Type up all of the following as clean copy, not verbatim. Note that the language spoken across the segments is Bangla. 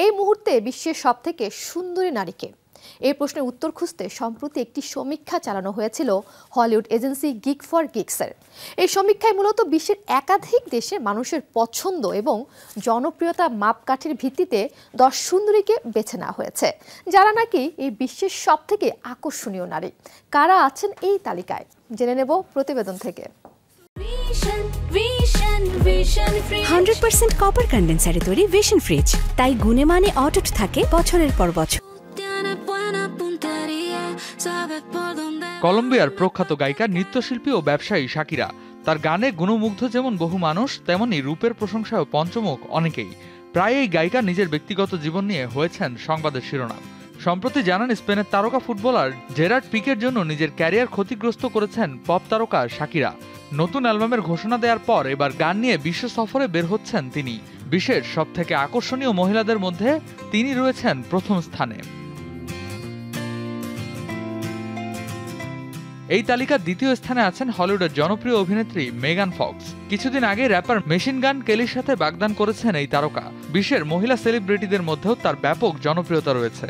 এই মুহূর্তে বিশ্বের সবথেকে সুন্দরী নারীকে? এই প্রশ্নের উত্তর খুঁজতে সম্প্রতি একটি সমীক্ষা চালানো হয়েছিল হলিউড এজেন্সি গিক ফর গিকসের। এই সমীক্ষায় মূলত বিশ্বের একাধিক দেশে মানুষের পছন্দ এবং জনপ্রিয়তা মাপকাঠির ভিত্তিতে 10 সুন্দরীকে বেছে নেওয়া হয়েছে, যারা নাকি এই বিশ্বের সবথেকে আকর্ষণীয় নারী। কারা আছেন এই তালিকায় জেনে নেব প্রতিবেদন থেকে। 100% কপার কন্ডেন্সারে তৈরি ভিশন ফ্রিজ, তাই গুণে মানে অটুট থাকে বছরের পর বছর। কলম্বিয়ার প্রখ্যাত গায়িকা, নৃত্যশিল্পী ও ব্যবসায়ী শাকিরা। তার গানে গুণমুগ্ধ যেমন বহু মানুষ, তেমনি রূপের প্রশংসায় পঞ্চমুখ অনেকেই। প্রায় এই গায়িকা নিজের ব্যক্তিগত জীবন নিয়ে হয়েছেন সংবাদের শিরোনাম। সম্প্রতি জানান, স্পেনের তারকা ফুটবলার জেরার্ড পিকের জন্য নিজের ক্যারিয়ার ক্ষতিগ্রস্ত করেছেন পপ তারকা শাকিরা। নতুন অ্যালবামের ঘোষণা দেওয়ার পর এবার গান নিয়ে বিশ্ব সফরে বের হচ্ছেন তিনি। বিশ্বের সবথেকে আকর্ষণীয় মহিলাদের মধ্যে তিনি রয়েছেন প্রথম স্থানে। এই তালিকার দ্বিতীয় স্থানে আছেন হলিউডের জনপ্রিয় অভিনেত্রী মেগান ফক্স। কিছুদিন আগে র্যাপার মেশিন গান কেলির সাথে বাগদান করেছেন এই তারকা। বিশ্বের মহিলা সেলিব্রিটিদের মধ্যেও তার ব্যাপক জনপ্রিয়তা রয়েছে।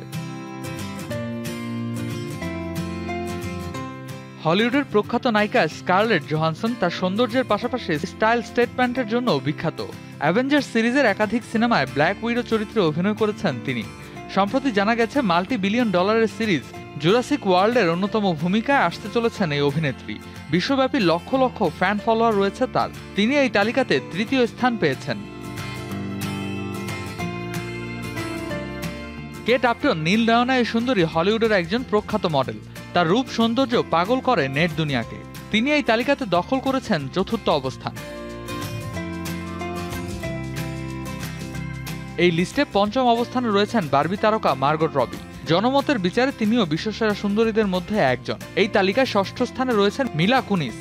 হলিউডের প্রখ্যাত নায়িকা স্কারলেট জোহানসন তার সৌন্দর্যের পাশাপাশি স্টাইল স্টেটমেন্টের জন্য বিখ্যাত। অ্যাভেঞ্জার্স সিরিজের একাধিক সিনেমায় ব্ল্যাক উইডো চরিত্রে অভিনয় করেছেন তিনি। সম্প্রতি জানা গেছে, মাল্টি বিলিয়ন ডলারের সিরিজ জুরাসিক ওয়ার্ল্ডের অন্যতম ভূমিকায় আসতে চলেছেন এই অভিনেত্রী। বিশ্বব্যাপী লক্ষ লক্ষ ফ্যান ফলোয়ার রয়েছে তার। তিনি এই তালিকাতে তৃতীয় স্থান পেয়েছেন। কেট আপটন নীল নয়না এই সুন্দরী হলিউডের একজন প্রখ্যাত মডেল। তার রূপ সৌন্দর্য পাগল করে নেট দুনিয়াকে। তিনি এই তালিকাতে দখল করেছেন চতুর্থ অবস্থান। এই লিস্টে পঞ্চম অবস্থানে রয়েছেন বারবি তারকা মার্গট রবি। জনমতের বিচারে তিনিও বিশ্বসেরা সুন্দরীদের মধ্যে একজন। এই তালিকায় ষষ্ঠ স্থানে রয়েছেন মিলা কুনিস।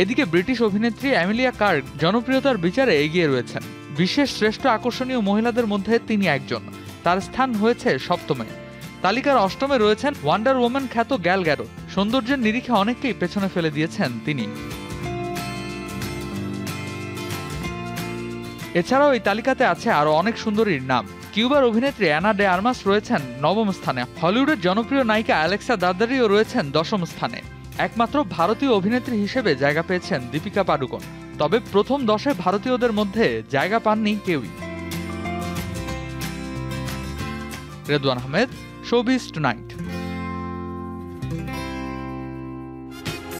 এদিকে ব্রিটিশ অভিনেত্রী অ্যামিলিয়া ক্লার্ক জনপ্রিয়তার বিচারে এগিয়ে রয়েছেন। বিশ্বের শ্রেষ্ঠ আকর্ষণীয় মহিলাদের মধ্যে তিনি একজন। তার স্থান হয়েছে সপ্তমে। তালিকার অষ্টমে রয়েছেন ওয়ান্ডার ওম্যান খ্যাত গ্যাল গ্যাডট। সৌন্দর্যের নিরিখে অনেককেই পেছনে ফেলে দিয়েছেন তিনি। এছাড়াও এই তালিকাতে আছে আরো অনেক সুন্দরীর নাম। কিউবার অভিনেত্রী অ্যানা ডে আর্মাস রয়েছেন নবম স্থানে। হলিউডের জনপ্রিয় নায়িকা অ্যালেক্সা দাদারিও রয়েছেন দশম স্থানে। একমাত্র ভারতীয় অভিনেত্রী হিসেবে জায়গা পেয়েছেন দীপিকা পাডুকোন। তবে প্রথম 10 ভারতীয়দের মধ্যে জায়গা পাননি কেউই। Redwan Ahmed, showbiz tonight.